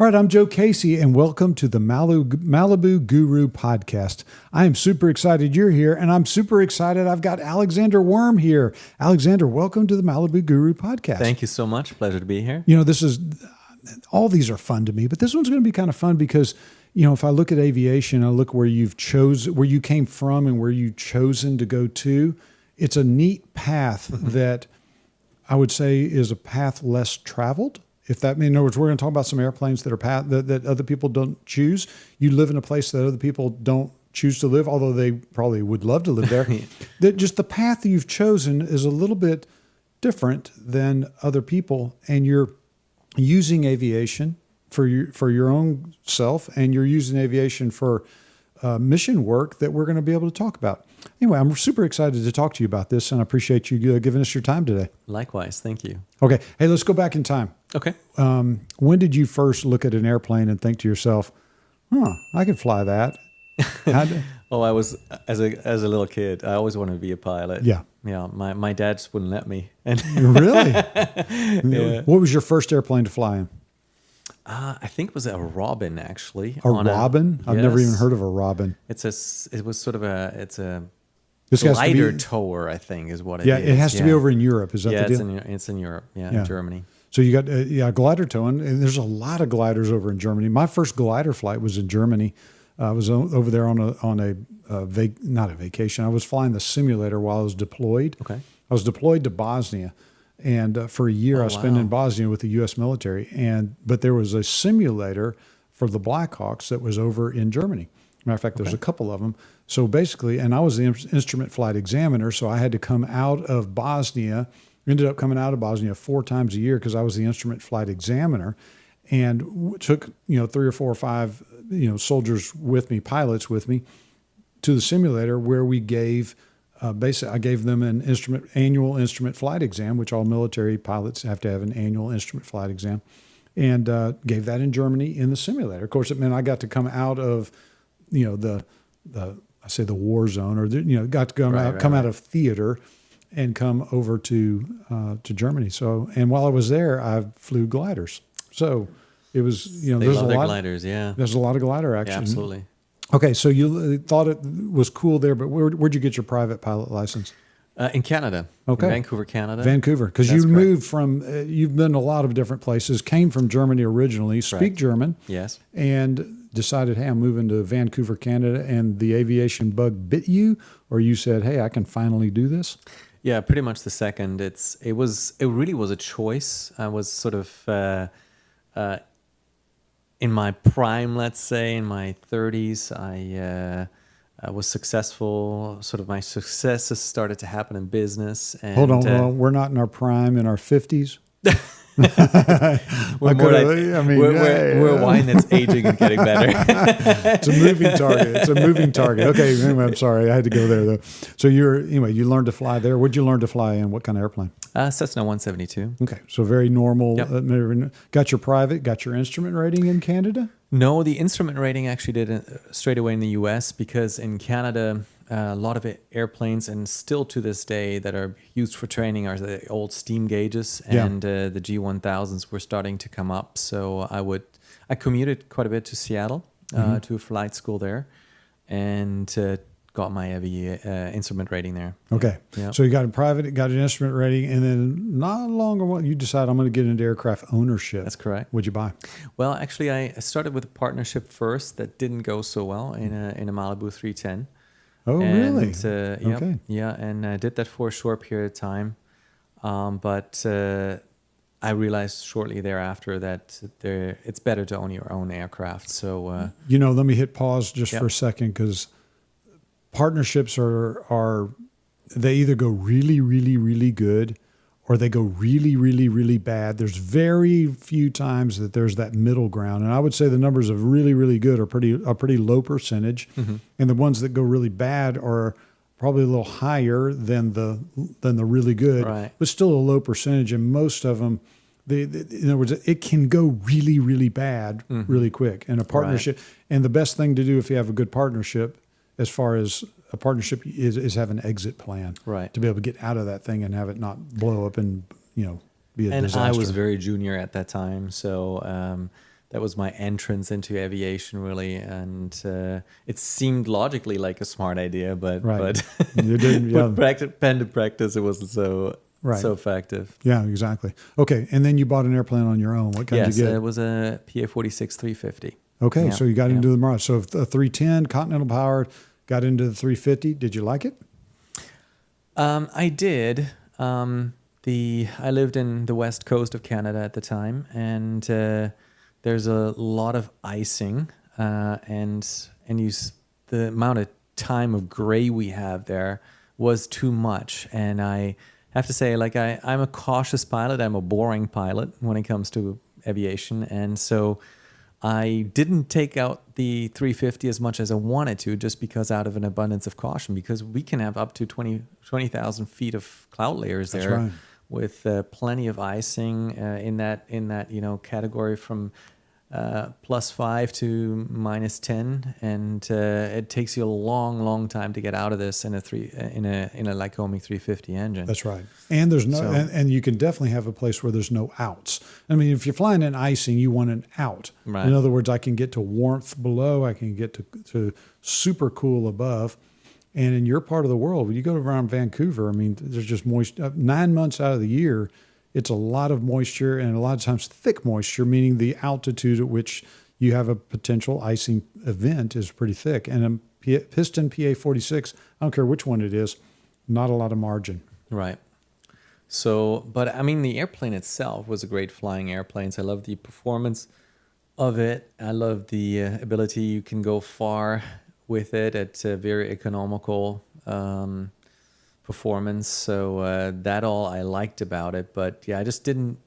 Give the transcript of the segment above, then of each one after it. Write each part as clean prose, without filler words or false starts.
All right, I'm Joe Casey, and welcome to the Malibu Guru podcast. I am super excited you're here, and I'm super excited I've got Alexander Wurm here. Alexander, welcome to the Malibu Guru podcast. Thank you so much. Pleasure to be here. You know, all these are fun to me, but this one's going to be kind of fun because, you know, if I look at aviation, I look where you came from and where you've chosen to go to. It's a neat path that I would say is a path less traveled. If that means, in other words, we're going to talk about some airplanes that are that other people don't choose. You live in a place that other people don't choose to live, although they probably would love to live there. That just the path that you've chosen is a little bit different than other people, and you're using aviation for your own self, and you're using aviation for mission work that we're going to be able to talk about. Anyway, I'm super excited to talk to you about this, and I appreciate you giving us your time today. Likewise. Thank you. Okay. Hey, let's go back in time. Okay. When did you first look at an airplane and think to yourself, I could fly that? I was, as a little kid, I always wanted to be a pilot. Yeah. Yeah. My dad just wouldn't let me. And Really? Yeah. What was your first airplane to fly in? I think it was a Robin, actually. A Robin? I've never even heard of a Robin. It's a This has to glider be, tower, I think, is what it is. Yeah, it has to be over in Europe. Is that the deal? It's in Europe. Yeah, in Germany. So you got glider towing, and there's a lot of gliders over in Germany. My first glider flight was in Germany. I was over there on not a vacation. I was flying the simulator while I was deployed. Okay. I was deployed to Bosnia, and for a year I spent in Bosnia with the U.S. military. But there was a simulator for the Blackhawks that was over in Germany. Matter of fact, there's a couple of them. So basically, and I was the instrument flight examiner, so I had to come out of Bosnia. Ended up coming out of Bosnia 4 times a year because I was the instrument flight examiner, and took 3 or 4 or 5 soldiers with me, pilots with me, to the simulator where we gave. I gave them an annual instrument flight exam, which all military pilots have to have an annual instrument flight exam, and gave that in Germany in the simulator. Of course, it meant I got to come out of, the war zone, or got to come out of theater, and come over to Germany. So, and while I was there, I flew gliders. So it was, there's a lot of gliders. Yeah, there's a lot of glider action. Yeah, absolutely. Okay, so you thought it was cool there, but where'd you get your private pilot license? In Canada. Okay. In Vancouver, Canada. Vancouver, because you moved from, you've been a lot of different places, came from Germany originally, speak German. Yes. And decided, hey, I'm moving to Vancouver, Canada, and the aviation bug bit you, or you said, hey, I can finally do this? Yeah, pretty much the second. It really was a choice. I was sort of in my prime, let's say, in my 30s. I was successful. Sort of my successes started to happen in business. And, hold on, we're not in our prime, in our 50s? We're a wine that's aging and getting better. It's a moving target. Okay, anyway, I'm sorry, I had to go there though. So you learned to fly there. What'd you learn to fly in? What kind of airplane? Cessna 172. Okay, so very normal. Yep. Got your private, got your instrument rating in Canada? No, the instrument rating actually did straight away in the U.S. because in Canada, a lot of airplanes, and still to this day, that are used for training are the old steam gauges, and the G1000s were starting to come up. So I commuted quite a bit to Seattle to a flight school there, and got my instrument rating there. Okay, yeah. So you got a private, got an instrument rating, and then not long ago you decide I'm going to get into aircraft ownership. That's correct. What'd you buy? Well, actually, I started with a partnership first that didn't go so well in a Malibu 310. Oh, really? Okay. Yeah, and I did that for a short period of time. But I realized shortly thereafter that it's better to own your own aircraft. So, let me hit pause just for a second, because partnerships are they either go really, really, really good, or they go really, really, really bad. There's very few times that there's that middle ground. And I would say the numbers of really, really good are a pretty low percentage. Mm-hmm. And the ones that go really bad are probably a little higher than the really good, but still a low percentage. And most of them, in other words, it can go really, really bad really quick. And a partnership, and the best thing to do if you have a good partnership, as far as a partnership, is have an exit plan, to be able to get out of that thing and have it not blow up and be a disaster. And I was very junior at that time, so that was my entrance into aviation, really, and it seemed logically like a smart idea, but You didn't, pen to practice, it wasn't so effective. Yeah, exactly. Okay, and then you bought an airplane on your own. What kind did you get? It was a PA-46 350. Okay, so you got into the Mirage. So a 310, Continental powered, got into the 350. Did you like it? I did. I lived in the west coast of Canada at the time, and there's a lot of icing, and the amount of time of gray we have there was too much. And I have to say, like, I'm a cautious pilot. I'm a boring pilot when it comes to aviation, and so I didn't take out the 350 as much as I wanted to, just because out of an abundance of caution, because we can have up to 20,000 feet of cloud layers there. That's right. With plenty of icing in that category from +5 to -10, and it takes you a long time to get out of this in a Lycoming 350 engine. That's right. And there's no, and you can definitely have a place where there's no outs. I mean, if you're flying in icing, you want an out. Right. In other words, I can get to warmth below, I can get to super cool above. And in your part of the world, when you go around Vancouver, I mean, there's just moisture. 9 months out of the year, it's a lot of moisture, and a lot of times thick moisture, meaning the altitude at which you have a potential icing event is pretty thick. And a piston PA-46, I don't care which one it is, not a lot of margin. Right. So, but I mean, the airplane itself was a great flying airplane. So I love the performance of it. I love the ability you can go far with it at a very economical performance. So that all I liked about it. But yeah, I just didn't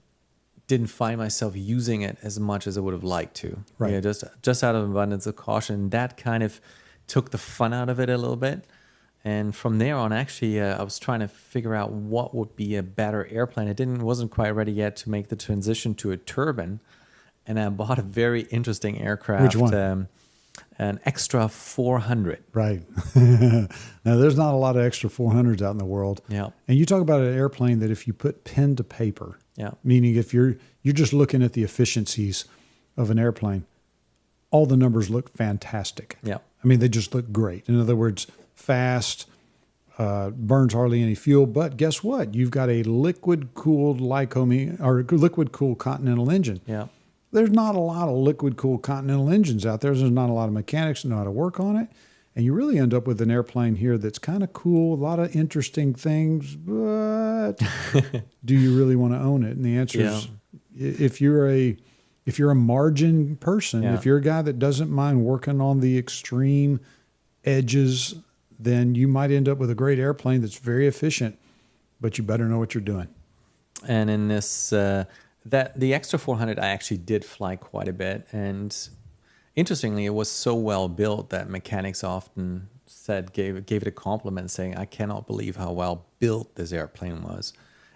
find myself using it as much as I would have liked to. Right. Yeah, just out of abundance of caution. That kind of took the fun out of it a little bit. And from there on, actually, I was trying to figure out what would be a better airplane. I wasn't quite ready yet to make the transition to a turbine. And I bought a very interesting aircraft. Which one? An Extra 400. Right. Now, there's not a lot of Extra 400s out in the world. Yeah. And you talk about an airplane that if you put pen to paper, meaning if you're just looking at the efficiencies of an airplane, all the numbers look fantastic. Yeah. I mean, they just look great. In other words, fast, burns hardly any fuel. But guess what? You've got a liquid-cooled Lycoming or liquid-cooled Continental engine. Yeah. There's not a lot of liquid-cooled Continental engines out there. There's not a lot of mechanics that know how to work on it. And you really end up with an airplane here that's kind of cool, a lot of interesting things, but do you really want to own it? And the answer is, if you're a margin person, if you're a guy that doesn't mind working on the extreme edges, then you might end up with a great airplane that's very efficient, but you better know what you're doing. And in this... the Extra 400 I actually did fly quite a bit, and interestingly, it was so well built that mechanics often gave it a compliment, saying, "I cannot believe how well built this airplane was."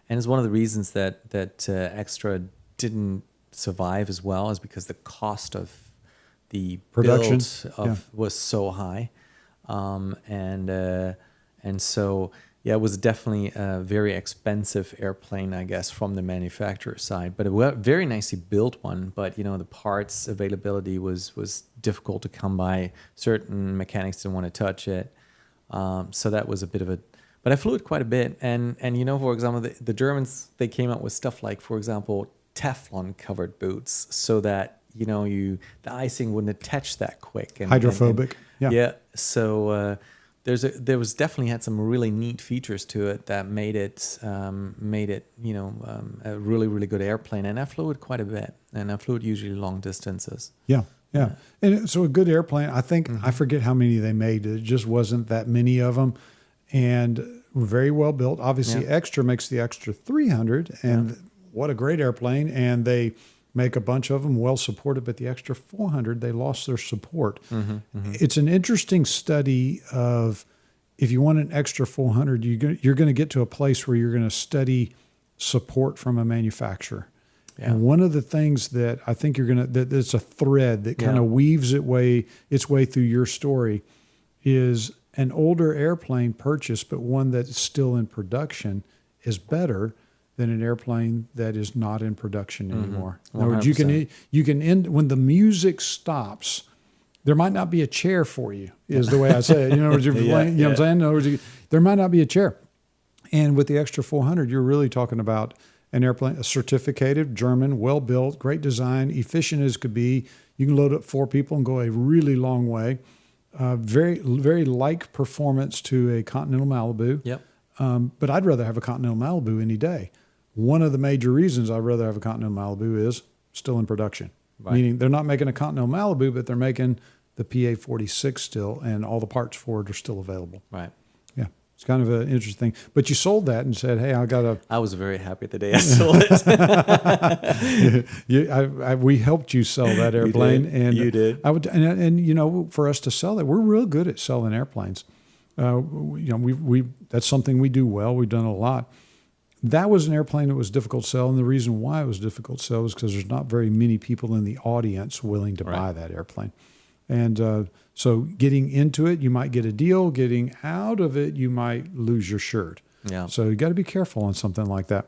And it's one of the reasons that Extra didn't survive as well, is because the cost of the production was so high, and so. Yeah, it was definitely a very expensive airplane, I guess, from the manufacturer side, but a very nicely built one. But, the parts availability was difficult to come by. Certain mechanics didn't want to touch it. So that was a bit of a... But I flew it quite a bit. And for example, the Germans, they came up with stuff like, for example, Teflon-covered boots so that, the icing wouldn't attach that quick. Hydrophobic. Yeah. So... There was definitely had some really neat features to it that made it a really, really good airplane. And I flew it quite a bit, and I flew it usually long distances. Yeah. And so a good airplane, I think, I forget how many they made. It just wasn't that many of them, and very well built. Obviously, Extra makes the Extra 300, and what a great airplane. And they make a bunch of them well supported, but the Extra 400, they lost their support. It's an interesting study of, if you want an Extra 400, you're going to get to a place where you're going to study support from a manufacturer. And one of the things that I think that's a thread that kind of weaves its way through your story, is an older airplane purchase, but one that's still in production, is better than an airplane that is not in production anymore. In other 100%. words, you can end when the music stops. There might not be a chair for you, is the way I say it. You know, what I'm saying? In other words, there might not be a chair. And with the extra 400, you're really talking about an airplane, a certificated, German, well-built, great design, efficient as could be. You can load up 4 people and go a really long way. Very, very like performance to a Continental Malibu. Yep. But I'd rather have a Continental Malibu any day. One of the major reasons I'd rather have a Continental Malibu is still in production. Right. Meaning they're not making a Continental Malibu, but they're making the PA-46 still, and all the parts for it are still available. Right. Yeah. It's kind of an interesting. But you sold that and said, hey, I was very happy the day I sold it. We helped you sell that airplane. You did. And you know, for us to sell it, we're real good at selling airplanes. That's something we do well. We've done a lot. That was an airplane that was difficult to sell, and the reason why it was difficult to sell is because there's not very many people in the audience willing to buy that airplane. And so getting into it, you might get a deal. Getting out of it, you might lose your shirt. Yeah. So you got to be careful on something like that.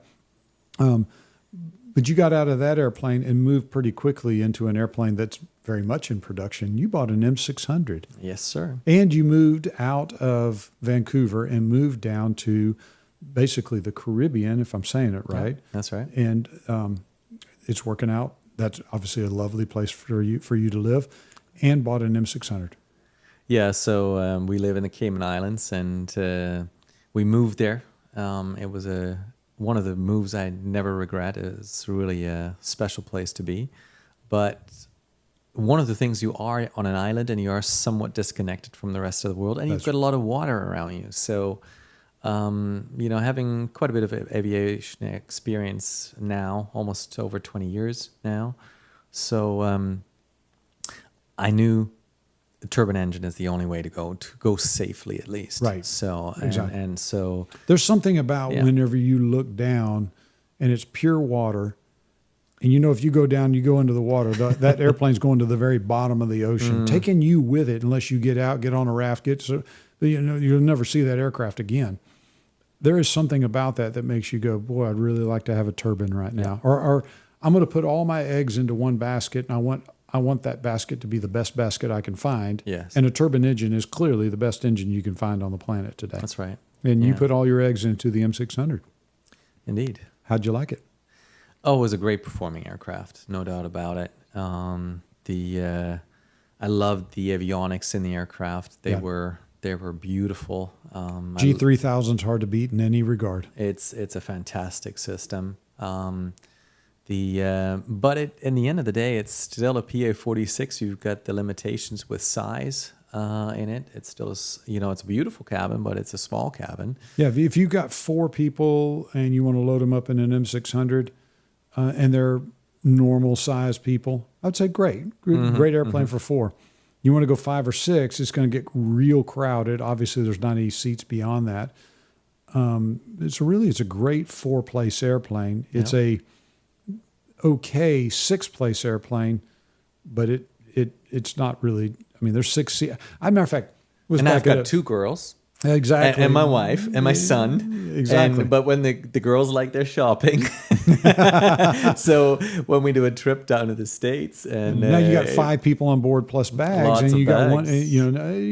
But you got out of that airplane and moved pretty quickly into an airplane that's very much in production. You bought an M600. Yes, sir. And you moved out of Vancouver and moved down to basically the Caribbean, if I'm saying it right. Yeah, that's right. And it's working out. That's obviously a lovely place for you to live. And bought an M600. Yeah, so we live in the Cayman Islands, and we moved there. It was one of the moves I never regret. It's really a special place to be. But one of the things, you are on an island and you are somewhat disconnected from the rest of the world, and you've got a lot of water around you. So, having quite a bit of aviation experience now, almost over 20 years now. So I knew the turbine engine is the only way to go safely, at least. Right. So, exactly. And so there's something about whenever you look down and it's pure water, and if you go down, you go into the water, that airplane's going to the very bottom of the ocean, taking you with it unless you get out, get on a raft, you'll never see that aircraft again. There is something about that makes you go, boy, I'd really like to have a turbine right now. Yeah. Or I'm going to put all my eggs into one basket, and I want that basket to be the best basket I can find. Yes. And a turbine engine is clearly the best engine you can find on the planet today. That's right. And you put all your eggs into the M600. Indeed. How'd you like it? Oh, it was a great performing aircraft, no doubt about it. I loved the avionics in the aircraft. They were beautiful. G3000's hard to beat in any regard. It's a fantastic system. But in the end of the day, it's still a PA-46. You've got the limitations with size in it. It's still, it's a beautiful cabin, but it's a small cabin. Yeah, if you've got 4 people and you want to load them up in an M600 and they're normal size people, I'd say great airplane for 4. You want to go 5 or 6, it's going to get real crowded. Obviously, there's not any seats beyond that. It's a great 4-place airplane. It's a okay 6-place airplane, but it's not really. I mean, there's 6 seats. As a matter of fact, I've got 2 girls. Exactly. And my wife and my son. Exactly. But when the girls like their shopping, so when we do a trip down to the States, and now you got 5 people on board plus bags, and you got one. You're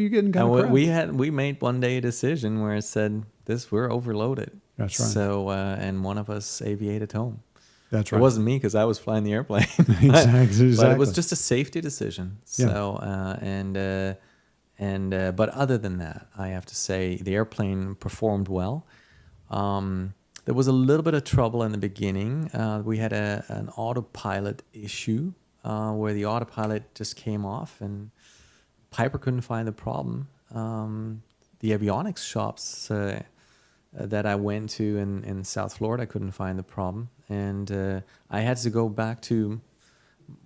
getting kind of crowded. We made one day a decision where it said we're overloaded. That's right. So and one of us aviated home. That's right. It wasn't me because I was flying the airplane. Exactly. But it was just a safety decision. So but other than that, I have to say the airplane performed well. There was a little bit of trouble in the beginning. We had an autopilot issue where the autopilot just came off, and Piper couldn't find the problem. The avionics shops that I went to in South Florida couldn't find the problem, and I had to go back to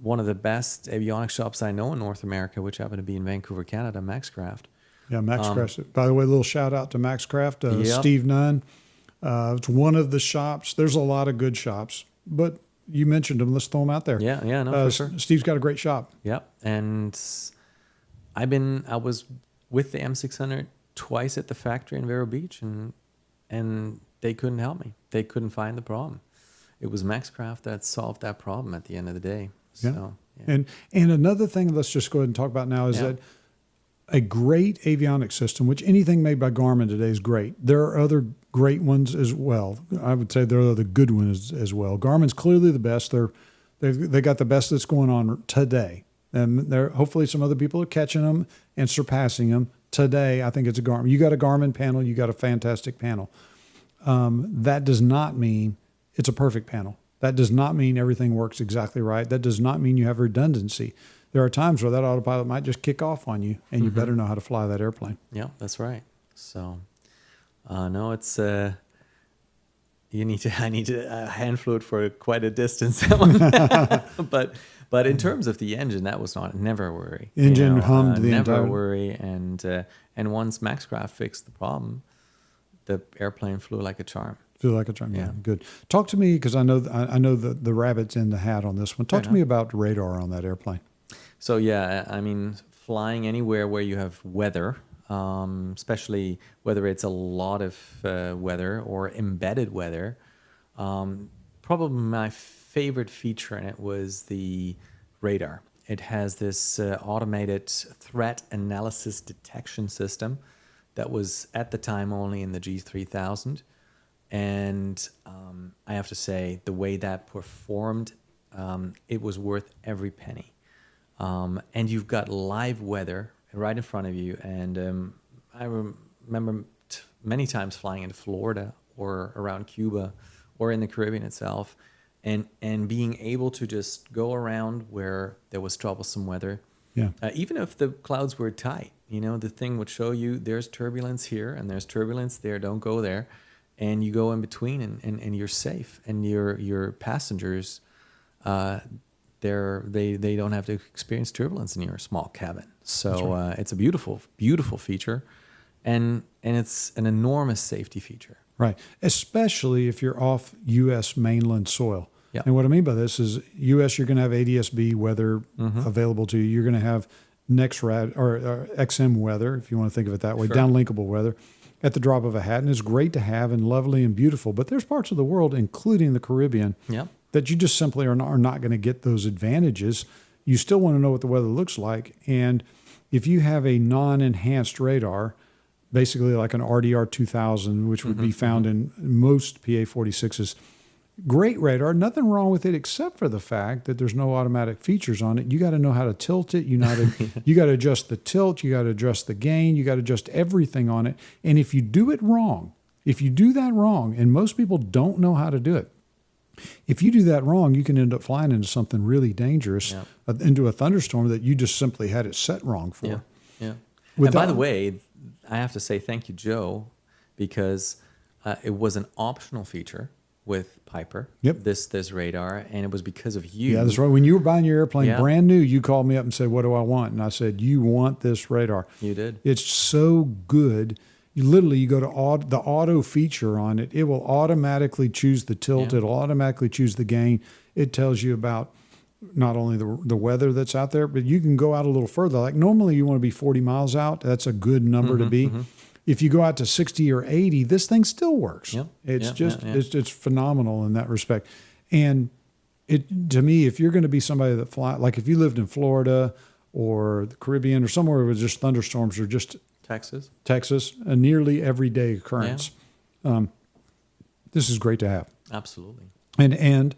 one of the best avionics shops I know in North America, which happened to be in Vancouver, Canada, Maxcraft. Yeah, Maxcraft. By the way, a little shout out to Maxcraft, Steve Nunn. It's one of the shops. There's a lot of good shops, but you mentioned them. Let's throw them out there. Yeah, no, for sure. Steve's got a great shop. Yep, and I was with the M600 twice at the factory in Vero Beach, and they couldn't help me. They couldn't find the problem. It was Maxcraft that solved that problem at the end of the day. So, yeah. And another thing, let's just go ahead and talk about now, is that a great avionics system, which anything made by Garmin today is great. There are other great ones as well. I would say there are other good ones as well. Garmin's clearly the best. They got the best that's going on today. And hopefully some other people are catching them and surpassing them. Today, I think it's a Garmin. You got a Garmin panel, you got a fantastic panel. That does not mean it's a perfect panel. That does not mean everything works exactly right. That does not mean you have redundancy. There are times where that autopilot might just kick off on you, and you better know how to fly that airplane. Yeah, that's right. So, no, it's I need to hand flew it for quite a distance. But in terms of the engine, that was never a worry. Engine hummed the never entire. a worry, and once Maxcraft fixed the problem, the airplane flew like a charm. Feel like a charm. Yeah, good. Talk to me, because I know the rabbit's in the hat on this one. Talk to me about radar on that airplane. So yeah, I mean, flying anywhere where you have weather, especially whether it's a lot of weather or embedded weather, probably my favorite feature in it was the radar. It has this automated threat analysis detection system that was at the time only in the G3000. And I have to say, the way that performed, it was worth every penny. And you've got live weather right in front of you. And I remember many times flying into Florida or around Cuba or in the Caribbean itself, and being able to just go around where there was troublesome weather. Yeah. Even if the clouds were tight, the thing would show you there's turbulence here and there's turbulence there. Don't go there. And you go in between, and you're safe. And your passengers, they don't have to experience turbulence in your small cabin. So it's a beautiful, beautiful feature, and it's an enormous safety feature. Right, especially if you're off U.S. mainland soil. Yep. And what I mean by this is U.S. You're going to have ADS-B weather available to you. You're going to have NEXRAD or XM weather, if you want to think of it that way, downlinkable weather at the drop of a hat. And it's great to have and lovely and beautiful. But there's parts of the world, including the Caribbean, that you just simply are not going to get those advantages. You still want to know what the weather looks like. And if you have a non-enhanced radar, basically like an RDR 2000, which would be found in most PA-46s, great radar, nothing wrong with it except for the fact that there's no automatic features on it. You got to know how to tilt it. You got to adjust the tilt. You got to adjust the gain. You got to adjust everything on it. And if you do it wrong, if you do that wrong, and most people don't know how to do it, if you do that wrong, you can end up flying into something really dangerous, into a thunderstorm that you just simply had it set wrong for. Yeah. And by the way, I have to say thank you, Joe, because it was an optional feature with Piper, this radar, and it was because of you. Yeah, that's right. When you were buying your airplane brand new, you called me up and said, what do I want? And I said, you want this radar. You did. It's so good. You go to the auto feature on it. It will automatically choose the tilt. It'll automatically choose the gain. It tells you about not only the weather that's out there, but you can go out a little further. Like normally you want to be 40 miles out. That's a good number to be. If you go out to 60 or 80, this thing still works. It's phenomenal in that respect. And to me, if you're going to be somebody that fly, like if you lived in Florida or the Caribbean or somewhere where just thunderstorms are just Texas, a nearly everyday occurrence. This is great to have. Absolutely. And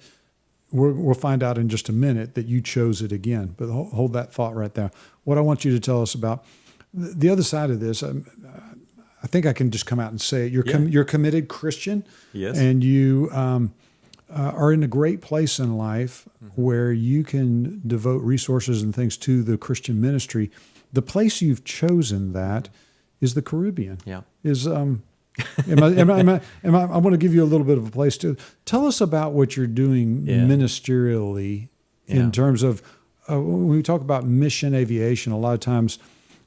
we'll find out in just a minute that you chose it again. But hold that thought right there. What I want you to tell us about the other side of this, I think I can just come out and say it. You're a committed Christian. Yes. And you are in a great place in life where you can devote resources and things to the Christian ministry. The place you've chosen that is the Caribbean. Yeah. I want to give you a little bit of a place to tell us about what you're doing ministerially in terms of when we talk about mission aviation. A lot of times,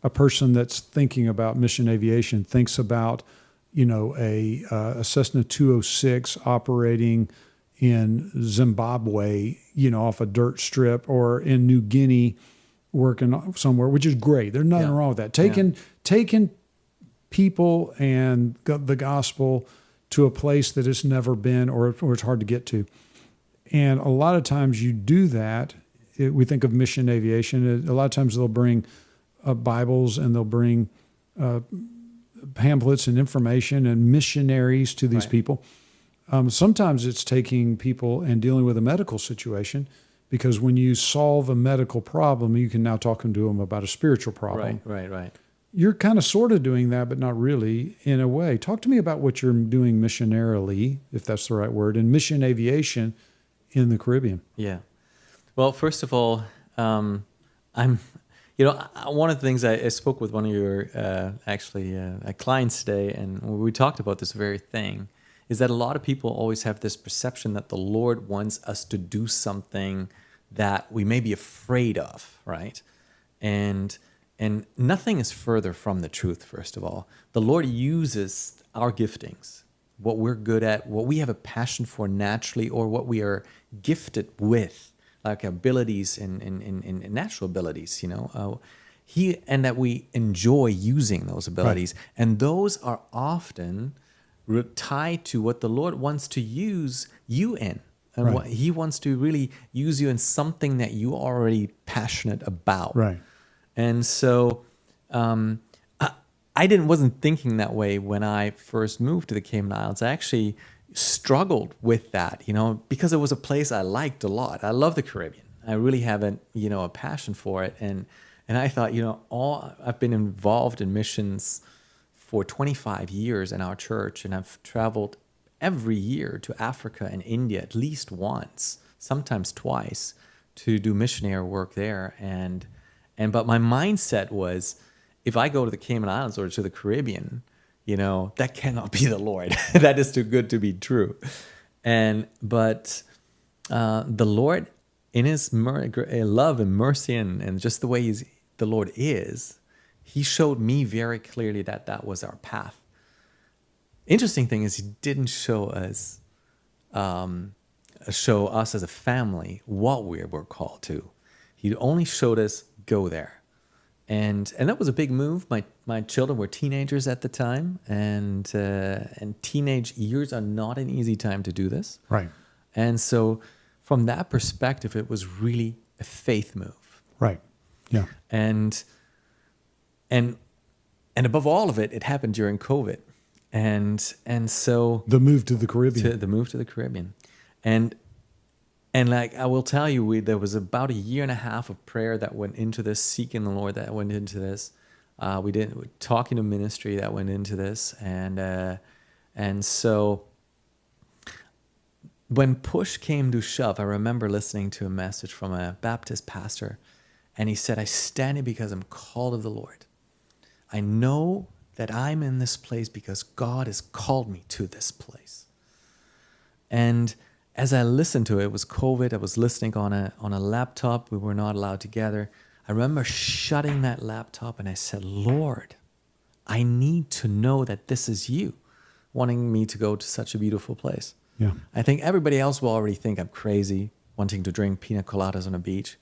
a person that's thinking about mission aviation thinks about a Cessna 206 operating in Zimbabwe, off a dirt strip, or in New Guinea working somewhere, which is great. There's nothing wrong with that. Taking people and the gospel to a place that it's never been or it's hard to get to. And a lot of times you do that. We think of mission aviation. A lot of times they'll bring Bibles and they'll bring pamphlets and information and missionaries to these people. Sometimes it's taking people and dealing with a medical situation, because when you solve a medical problem, you can now talk to them about a spiritual problem. Right. You're kind of sort of doing that, but not really in a way. Talk to me about what you're doing missionarily, if that's the right word, in mission aviation in the Caribbean. Yeah. Well, first of all, one of the things I spoke with one of your clients today, and we talked about this very thing, is that a lot of people always have this perception that the Lord wants us to do something that we may be afraid of, right? And nothing is further from the truth, first of all. The Lord uses our giftings, what we're good at, what we have a passion for naturally, or what we are gifted with, like abilities and natural abilities, and that we enjoy using those abilities. Right. And those are often tied to what the Lord wants to use you in. And what He wants to really use you in something that you are already passionate about. Right. And so I wasn't thinking that way when I first moved to the Cayman Islands. I actually struggled with that, because it was a place I liked a lot. I love the Caribbean. I really have a passion for it. And I thought, I've been involved in missions for 25 years in our church, and I've traveled every year to Africa and India at least once, sometimes twice, to do missionary work there. But my mindset was, if I go to the Cayman Islands or to the Caribbean, that cannot be the Lord. That is too good to be true. But the Lord, in His love and mercy and just the way the Lord is, He showed me very clearly that was our path. Interesting thing is, He didn't show us as a family what we were called to. He only showed us, go there. And that was a big move. My children were teenagers at the time, and teenage years are not an easy time to do this. Right. And so from that perspective, it was really a faith move. Right. Yeah. And above all of it, it happened during COVID. And so the move to the Caribbean. The move to the Caribbean. And like I will tell you, there was about a year and a half of prayer that went into this, seeking the Lord that went into this. We talking to ministry that went into this, and so when push came to shove, I remember listening to a message from a Baptist pastor, and he said, "I stand here because I'm called of the Lord. I know that I'm in this place because God has called me to this place." And as I listened to it, it was COVID. I was listening on a laptop. We were not allowed to gather. I remember shutting that laptop and I said, "Lord, I need to know that this is you wanting me to go to such a beautiful place." Yeah. I think everybody else will already think I'm crazy, wanting to drink pina coladas on a beach.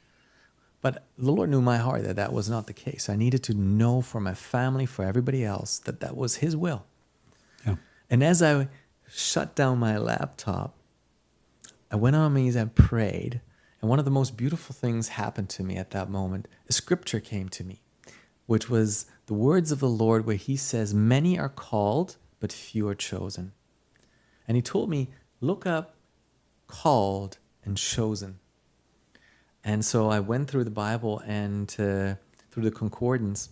But the Lord knew my heart that was not the case. I needed to know for my family, for everybody else, that was His will. Yeah. And as I shut down my laptop, I went on my knees and prayed. And one of the most beautiful things happened to me at that moment. A scripture came to me, which was the words of the Lord where He says, "Many are called, but few are chosen." And He told me, look up called and chosen. And so I went through the Bible and through the concordance,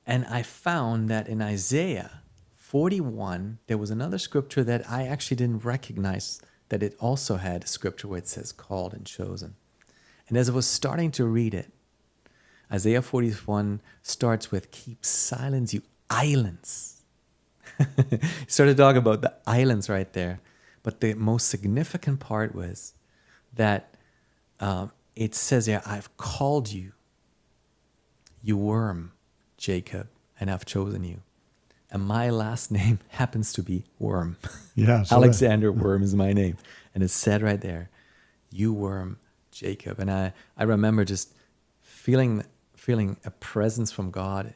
and I found that in Isaiah 41, there was another scripture that I actually didn't recognize, that it also had a scripture where it says called and chosen. And as I was starting to read it, Isaiah 41 starts with, "Keep silence, you islands." He started talking about the islands right there. But the most significant part was that it says there, "I've called you, you worm, Jacob, and I've chosen you." And my last name happens to be Wurm. Yeah, so Alexander Wurm is my name. And it said right there, "You worm, Jacob." And I remember just feeling a presence from God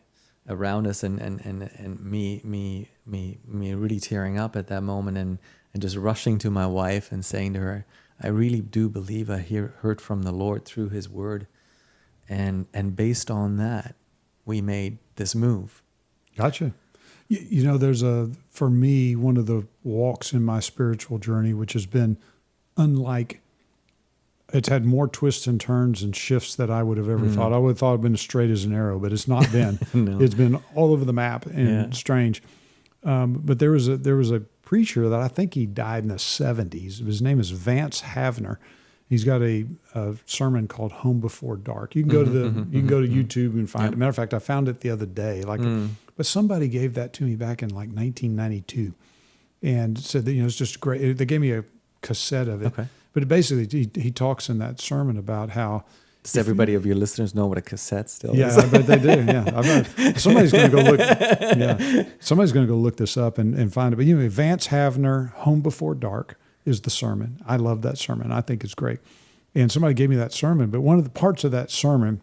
around us, and me really tearing up at that moment, and just rushing to my wife and saying to her, I really do believe I heard from the Lord through His Word, and based on that, we made this move. Gotcha. You know, there's for me, one of the walks in my spiritual journey, which has been unlike, it's had more twists and turns and shifts that I would have ever thought. I would have thought it'd been as straight as an arrow, but it's not been. No. It's been all over the map and strange. But there was a preacher that I think he died in the 70s. His name is Vance Havner. He's got a sermon called Home Before Dark. You can go to YouTube and find it. Matter of fact, I found it the other day. But somebody gave that to me back in like 1992 and said that, it's just great. They gave me a cassette of it. Okay. But basically, he talks in that sermon about how... Does everybody of your listeners know what a cassette still is? Yeah, I bet they do. Yeah, somebody's going to go look. Yeah, somebody's going to go look this up and find it. But Vance Havner, Home Before Dark is the sermon. I love that sermon. I think it's great. And somebody gave me that sermon. But one of the parts of that sermon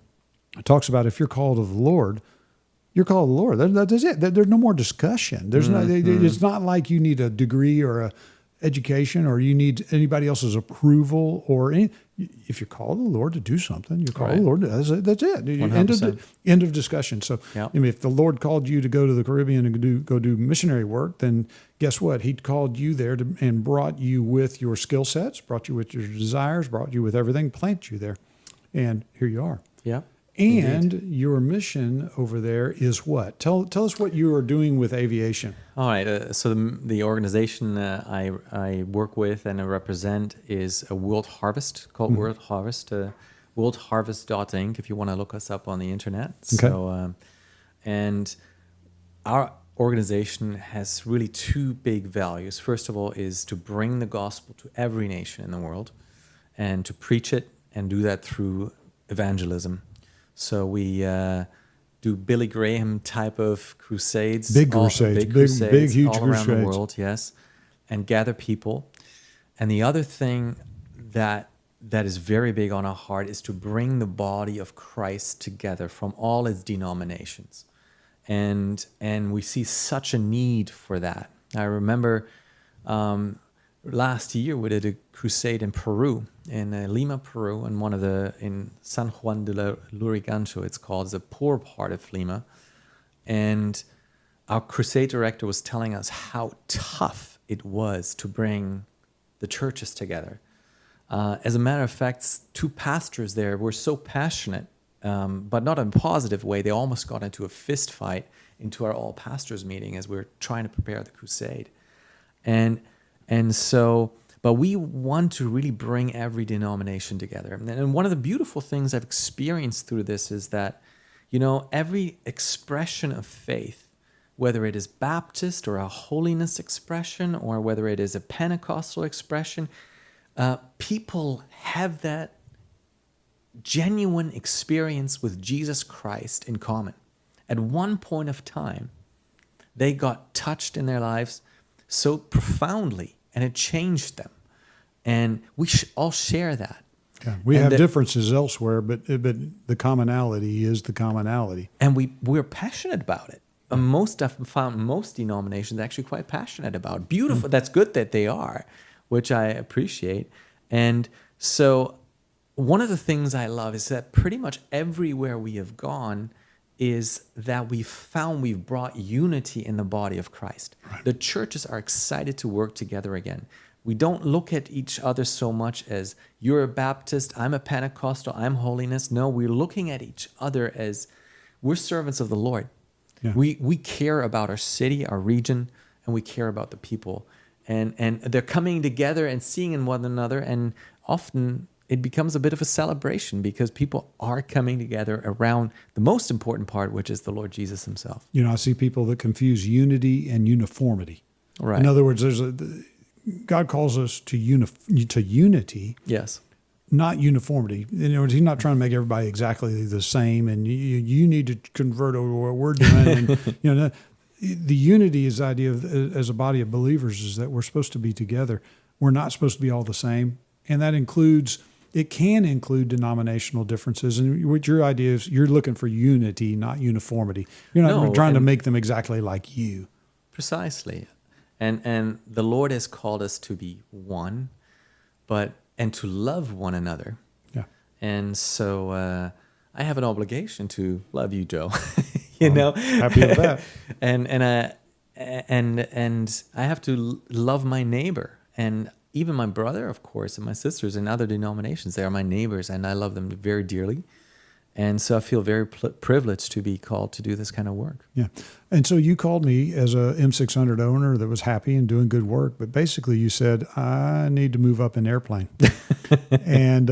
talks about if you're called of the Lord, you're called of the Lord. That's it. There's no more discussion. There's It's not like you need a degree or a education or you need anybody else's approval or any. If you're called the Lord to do something, you're called the Lord. That's it. End of discussion. So if the Lord called you to go to the Caribbean and go do missionary work, then guess what? He called you there and brought you with your skill sets, brought you with your desires, brought you with everything, planted you there. And here you are. Yeah. And indeed. Your mission over there is what? Tell us what you are doing with aviation. All right. So the organization I work with and I represent is a World Harvest called World Harvest. WorldHarvest.inc. If you want to look us up on the internet. Okay. So, and our organization has really two big values. First of all, is to bring the gospel to every nation in the world, and to preach it and do that through evangelism. So we do Billy Graham type of crusades. Big crusades, big huge all around crusades. the world, yes, and gather people. And the other thing that is very big on our heart is to bring the body of Christ together from all its denominations. And we see such a need for that. I remember last year we did a crusade in Peru, in Lima, Peru, and in San Juan de Lurigancho, it's called. It's a poor part of Lima. And our crusade director was telling us how tough it was to bring the churches together. As a matter of fact, two pastors there were so passionate, but not in a positive way. They almost got into a fist fight into our all pastors meeting as we were trying to prepare the crusade. And so, but we want to really bring every denomination together. And one of the beautiful things I've experienced through this is that, every expression of faith, whether it is Baptist or a holiness expression, or whether it is a Pentecostal expression, people have that genuine experience with Jesus Christ in common. At one point of time, they got touched in their lives so profoundly, and it changed them. And we all share that. Yeah, we have differences elsewhere, but the commonality is the commonality. And we're passionate about it. I've found most denominations actually quite passionate about it. Beautiful. That's good that they are, which I appreciate. And so one of the things I love is that pretty much everywhere we have gone is that we've brought unity in the body of Christ. Right. The churches are excited to work together again. We don't look at each other so much as you're a Baptist, I'm a Pentecostal, I'm holiness. No, we're looking at each other as we're servants of the Lord. Yeah. We care about our city, our region, and we care about the people. And they're coming together and seeing in one another, and often it becomes a bit of a celebration because people are coming together around the most important part, which is the Lord Jesus himself. I see people that confuse unity and uniformity. Right. In other words, God calls us to unity. Yes. Not uniformity. In other words, he's not trying to make everybody exactly the same, and you need to convert over what we're doing. And, the unity is the idea of, as a body of believers, is that we're supposed to be together. We're not supposed to be all the same, and that includes it can include denominational differences. And what your idea is, you're looking for unity, not uniformity. You're not trying to make them exactly like you. Precisely. And the Lord has called us to be one, and to love one another. Yeah. And so I have an obligation to love you, Joe. you know, happy with that. and I have to love my neighbor, and even my brother, of course, and my sisters in other denominations. They are my neighbors, and I love them very dearly. And so I feel very privileged to be called to do this kind of work. Yeah. And so you called me as a M600 owner that was happy and doing good work, but basically you said, I need to move up in airplane. And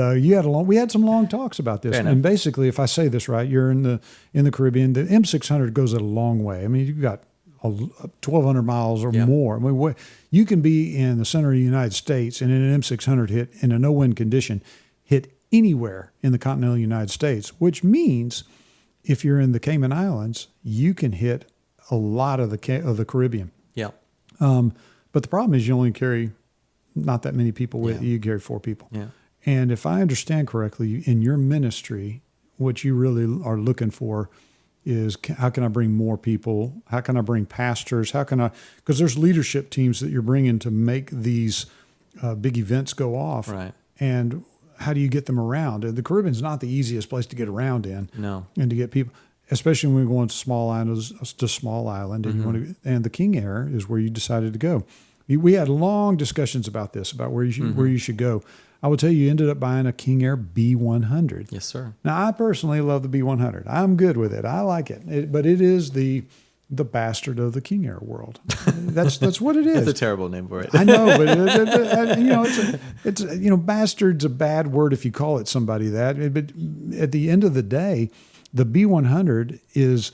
we had some long talks about this. And basically, if I say this right, you're in the Caribbean, the M600 goes a long way. I mean, you've got 1,200 miles or more. I mean, you can be in the center of the United States and in an M600 hit in a no-wind condition, hit anywhere in the continental United States, which means if you're in the Cayman Islands, you can hit a lot of the Caribbean. Yeah. But the problem is you only carry not that many people with you. You carry 4 people. Yeah. And if I understand correctly, in your ministry, what you really are looking for is how can I bring more people? How can I bring pastors? Because there's leadership teams that you're bringing to make these big events go off. Right. And how do you get them around? And the Caribbean's not the easiest place to get around in. No. And to get people, especially when we're going to small island, and and the King Air is where you decided to go. We had long discussions about this, about where you should go. I will tell you ended up buying a King Air B100. Yes, sir. Now, I personally love the B100. I'm good with it. I like it. But it is the bastard of the King Air world. That's what it is. That's a terrible name for it. I know, but bastard's a bad word if you call it somebody that. But at the end of the day, the B100 is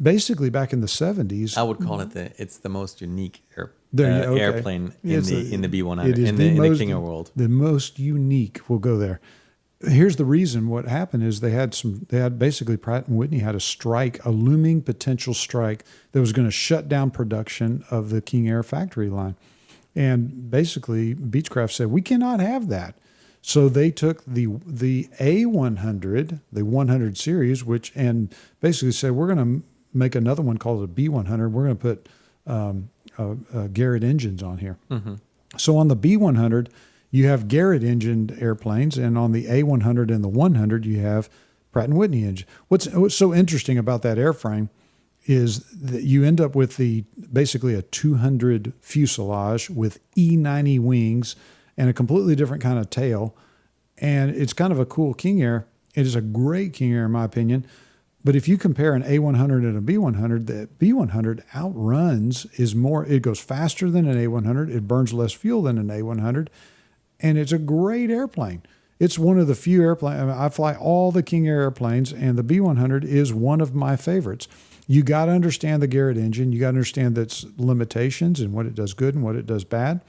basically back in the 70s. I would call it it's the most unique airplane in the B100 in the King Air world. The most unique. We'll go there. Here's the reason. What happened is they had basically Pratt & Whitney had a looming potential strike that was going to shut down production of the King Air factory line. And basically Beechcraft said, we cannot have that. So they took the A100, the 100 series, and basically said, we're going to make another one called a B100. We're going to put Garrett engines on here. Mm-hmm. So on the B100, you have Garrett engined airplanes, and on the A100 and the 100, you have Pratt & Whitney engine. What's so interesting about that airframe is that you end up with basically a 200 fuselage with E90 wings and a completely different kind of tail. And it's kind of a cool King Air. It is a great King Air, in my opinion. But if you compare an A100 and a B100, the B100 outruns it goes faster than an A100. It burns less fuel than an A100. And it's a great airplane. It's one of the few airplanes. I mean, I fly all the King Air airplanes, and the B100 is one of my favorites. You got to understand the Garrett engine. You got to understand its limitations and what it does good and what it does bad.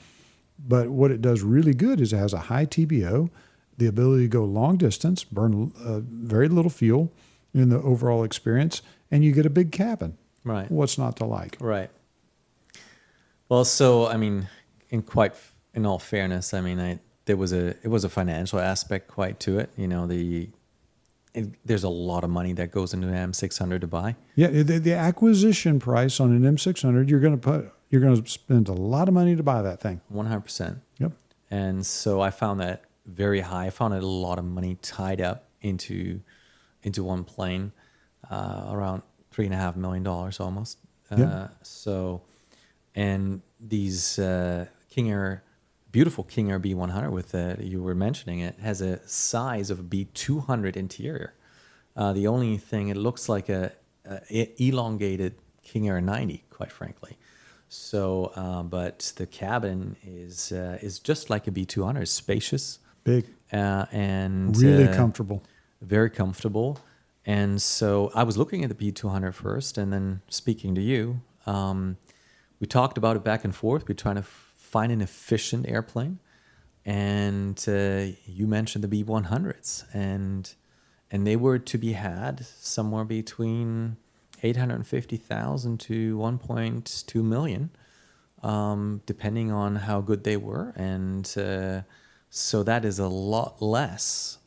But what it does really good is it has a high TBO, the ability to go long distance, burn very little fuel in the overall experience, and you get a big cabin. Right. What's not to like? Right. Well, so I mean, in all fairness, I mean, it was a financial aspect quite to it. You know, there's a lot of money that goes into an M600 to buy. Yeah, the acquisition price on an M600, you're going to spend a lot of money to buy that thing. 100%. Yep. And so I found that very high. I found a lot of money tied up into one plane, around $3.5 million almost. Yep. So, and these beautiful King Air B100 with you were mentioning it, has a size of a B200 interior. The only thing, it looks like a elongated King Air 90, quite frankly. So, but the cabin is just like a B200, it's spacious, big, and really comfortable, very comfortable. And so I was looking at the B200 first, and then speaking to you, we talked about it back and forth. We're trying to find an efficient airplane, and you mentioned the B100s, and they were to be had somewhere between $850,000 to $1.2 million, depending on how good they were. And So that is a lot less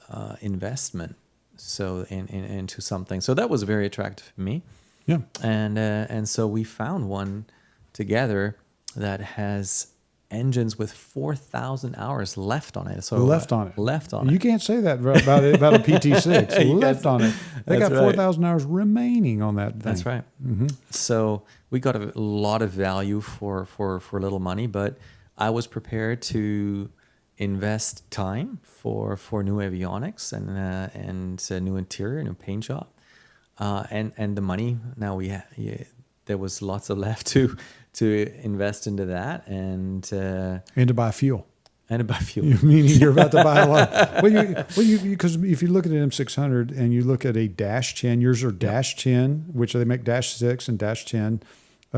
investment. So into something. So that was very attractive for me. Yeah. And so we found one together that has engines with 4,000 hours left on it. So Left on it. Left on You it. can't say that about a PT6. Left on it. They got That's right. 4,000 hours remaining on that thing. That's right. So we got a lot of value for little money, but I was prepared to invest time for new avionics and new interior, new paint job, and the money. Now there was lots of left to invest into that and to buy fuel. And to buy fuel. Meaning you're about to buy a lot. Because if you look at an M600 and you look at a Dash 10, yours are Dash 10, which they make Dash 6 and Dash 10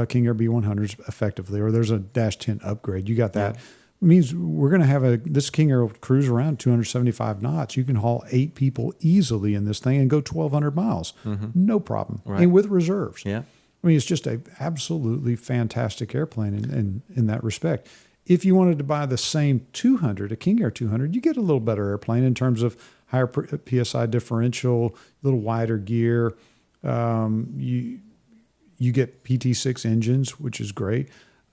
King Air B100s effectively, or there's a Dash 10 upgrade. You got that. It means we're going to have this King Air will cruise around 275 knots. You can haul 8 people easily in this thing and go 1,200 miles. No problem. Right. And with reserves. Yeah. I mean, it's just a absolutely fantastic airplane in that respect. If you wanted to buy the same 200, a King Air 200, you get a little better airplane in terms of higher PSI differential, a little wider gear. You get PT6 engines, which is great.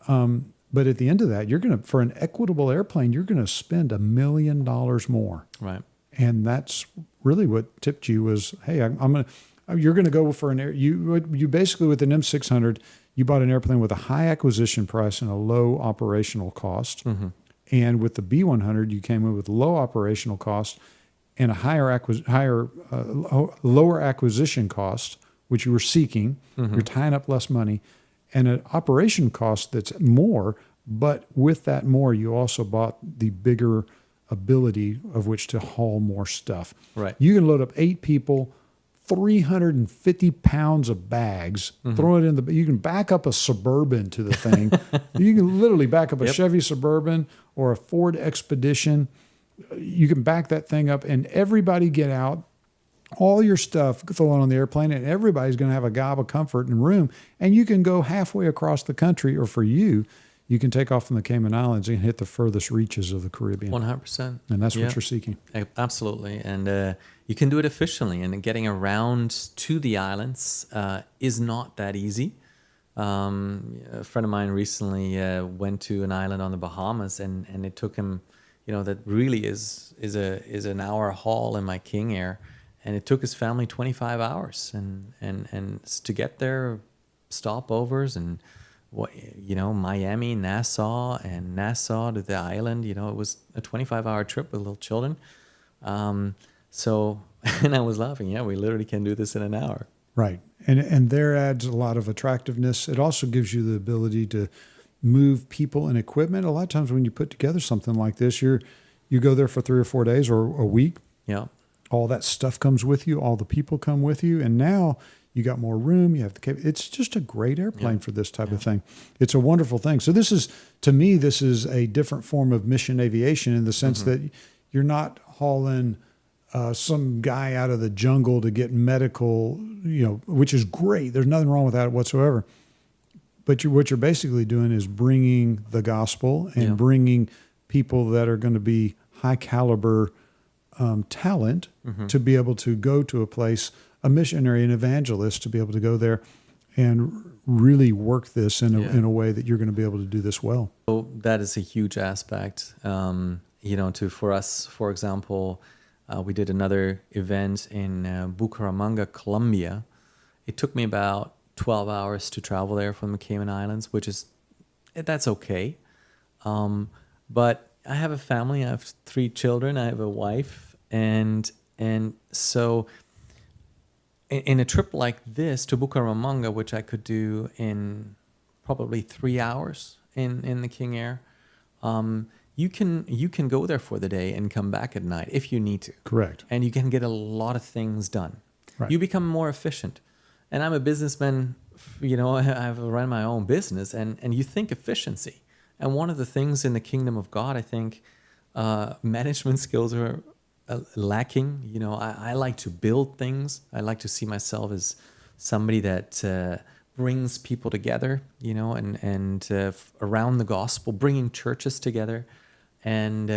But at the end of that, for an equitable airplane, you're going to spend $1 million more. Right. And that's really what tipped you was, hey, you're going to go for an air. You basically with an M600, you bought an airplane with a high acquisition price and a low operational cost. And with the B100, you came in with low operational cost and a lower acquisition cost, which you were seeking. You're tying up less money, and an operation cost that's more. But with that more, you also bought the bigger ability of which to haul more stuff. Right. You can load up 8 people, 350 pounds of bags, throw it in you can back up a Suburban to the thing. You can literally back up a Chevy Suburban or a Ford Expedition. You can back that thing up and everybody get out, all your stuff thrown on the airplane, and everybody's going to have a gob of comfort and room. And you can go halfway across the country, or for you can take off from the Cayman Islands and hit the furthest reaches of the Caribbean. 100%. And that's what you're seeking. Absolutely. And you can do it efficiently. And getting around to the islands is not that easy. A friend of mine recently went to an island on the Bahamas, and it took him, that really is an hour haul in my King Air. And it took his family 25 hours and to get there, stopovers and Miami, Nassau, and Nassau to the island. It was a 25-hour trip with little children. So, and I was laughing. Yeah, we literally can do this in an hour. Right. And there adds a lot of attractiveness. It also gives you the ability to move people and equipment. A lot of times when you put together something like this, you go there for 3 or 4 days or a week. Yeah. All that stuff comes with you. All the people come with you. And now you got more room. You have it's just a great airplane for this type of thing. It's a wonderful thing. So to me, this is a different form of mission aviation in the sense that you're not hauling some guy out of the jungle to get medical, which is great. There's nothing wrong with that whatsoever. But what you're basically doing is bringing the gospel and bringing people that are going to be high caliber talent to be able to go to a place, a missionary, an evangelist, to be able to go there and really work this in a way that you're going to be able to do this well. So that is a huge aspect. For us, for example, we did another event in Bucaramanga, Colombia. It took me about 12 hours to travel there from the Cayman Islands, that's okay. But I have a family. I have 3 children. I have a wife. And so in a trip like this to Bucaramanga, which I could do in probably 3 hours in the King Air, you can go there for the day and come back at night if you need to. Correct. And you can get a lot of things done. Right. You become more efficient. And I'm a businessman, I've run my own business, and you think efficiency. And one of the things in the kingdom of God, I think, management skills are lacking. I like to build things. I like to see myself as somebody that brings people together, and around the gospel, bringing churches together, and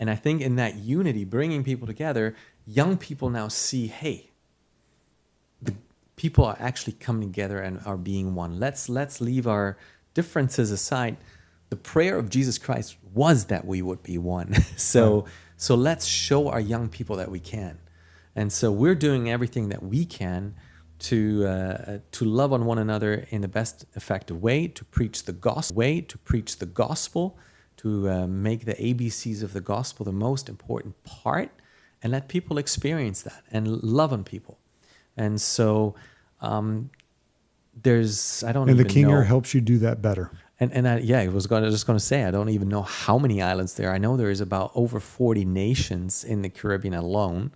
And I think in that unity, bringing people together, young people now see, hey, the people are actually coming together and are being one. Let's leave our differences aside. The prayer of Jesus Christ was that we would be one. So let's show our young people that we can. And so we're doing everything that we can to love on one another in the best effective way, to preach the gospel, to make the ABCs of the gospel the most important part, and let people experience that and love on people. And so there's, I don't even know. And the King Air helps you do that better. And I was just going to say, I don't even know how many islands there are. I know there is about over 40 nations in the Caribbean alone,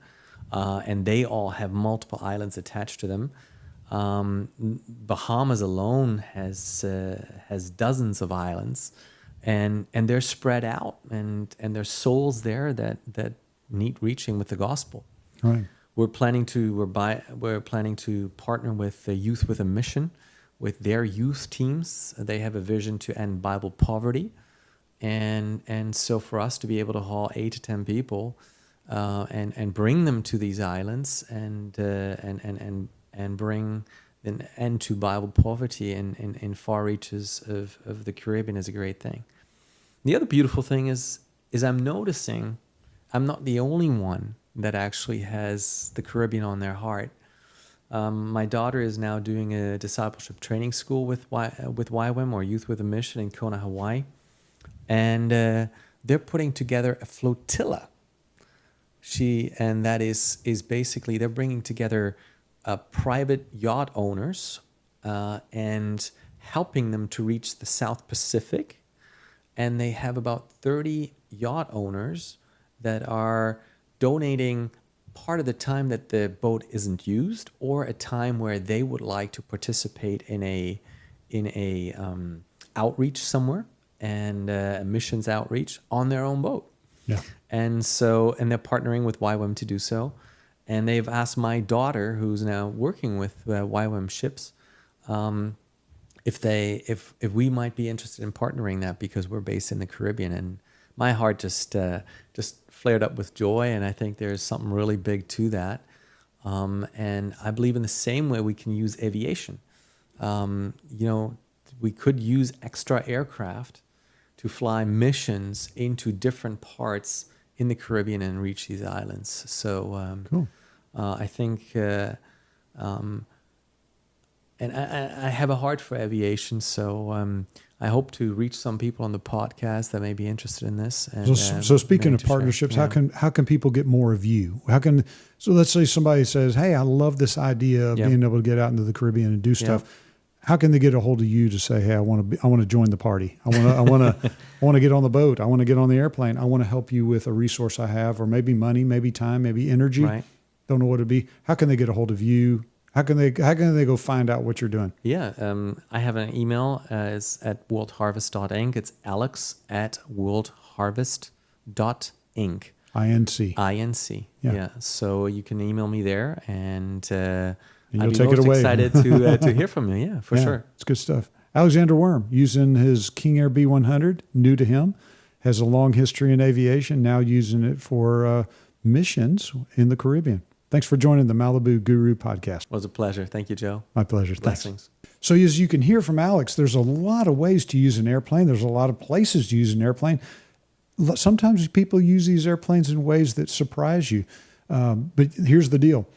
and they all have multiple islands attached to them. Bahamas alone has dozens of islands, and they're spread out, and there's souls there that need reaching with the gospel. Right. We're planning to partner with Youth with a Mission, with their youth teams. They have a vision to end Bible poverty, and so for us to be able to haul 8 to 10 people and bring them to these islands and bring an end to Bible poverty in far reaches of the Caribbean is a great thing. The other beautiful thing is I'm noticing I'm not the only one that actually has the Caribbean on their heart. My daughter is now doing a discipleship training school with YWAM, or Youth with a Mission, in Kona, Hawaii. And they're putting together a flotilla. That is basically, they're bringing together private yacht owners and helping them to reach the South Pacific. And they have about 30 yacht owners that are donating part of the time that the boat isn't used, or a time where they would like to participate in a outreach somewhere, and a missions outreach on their own boat. Yeah. And they're partnering with YWAM to do so. And they've asked my daughter, who's now working with YWAM ships, if we might be interested in partnering that, because we're based in the Caribbean. And my heart just flared up with joy, and I think there's something really big to that. And I believe in the same way we can use aviation. We could use extra aircraft to fly missions into different parts in the Caribbean and reach these islands. So cool. I think, and I have a heart for aviation, so I hope to reach some people on the podcast that may be interested in this. And, so speaking of partnerships, how can people get more of you? So let's say somebody says, "Hey, I love this idea of being able to get out into the Caribbean and do stuff." How can they get a hold of you to say, "Hey, I want to join the party. I want to get on the boat. I want to get on the airplane. I want to help you with a resource I have, or maybe money, maybe time, maybe energy." Right. Don't know what it'd be. How can they get a hold of you? How can they go find out what you're doing? Yeah, I have an email. It's at worldharvest.inc. It's alex@worldharvest.inc. INC. Yeah. So you can email me there, and you'll take it away. Excited to hear from you. Yeah, for sure. It's good stuff. Alexander Wurm, using his King Air B100, new to him, has a long history in aviation, now using it for missions in the Caribbean. Thanks for joining the Malibu Guru podcast. It was a pleasure. Thank you, Joe. My pleasure. Blessings. Thanks. So as you can hear from Alex, there's a lot of ways to use an airplane. There's a lot of places to use an airplane. Sometimes people use these airplanes in ways that surprise you. But here's the deal.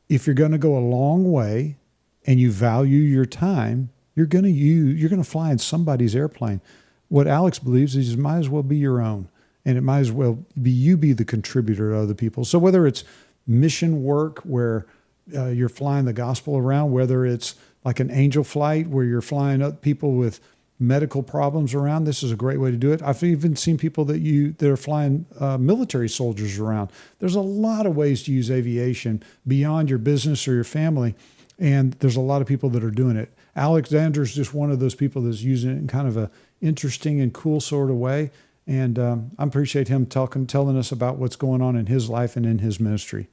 If you're going to go a long way and you value your time, you're going to fly in somebody's airplane. What Alex believes is it might as well be your own, and it might as well be you be the contributor to other people. So whether it's mission work where you're flying the gospel around, whether it's like an angel flight where you're flying up people with medical problems around, this is a great way to do it. I've even seen people that are flying military soldiers around. There's a lot of ways to use aviation beyond your business or your family, and there's a lot of people that are doing it. Alexander's just one of those people that's using it in kind of a interesting and cool sort of way, and I appreciate him telling us about what's going on in his life and in his ministry.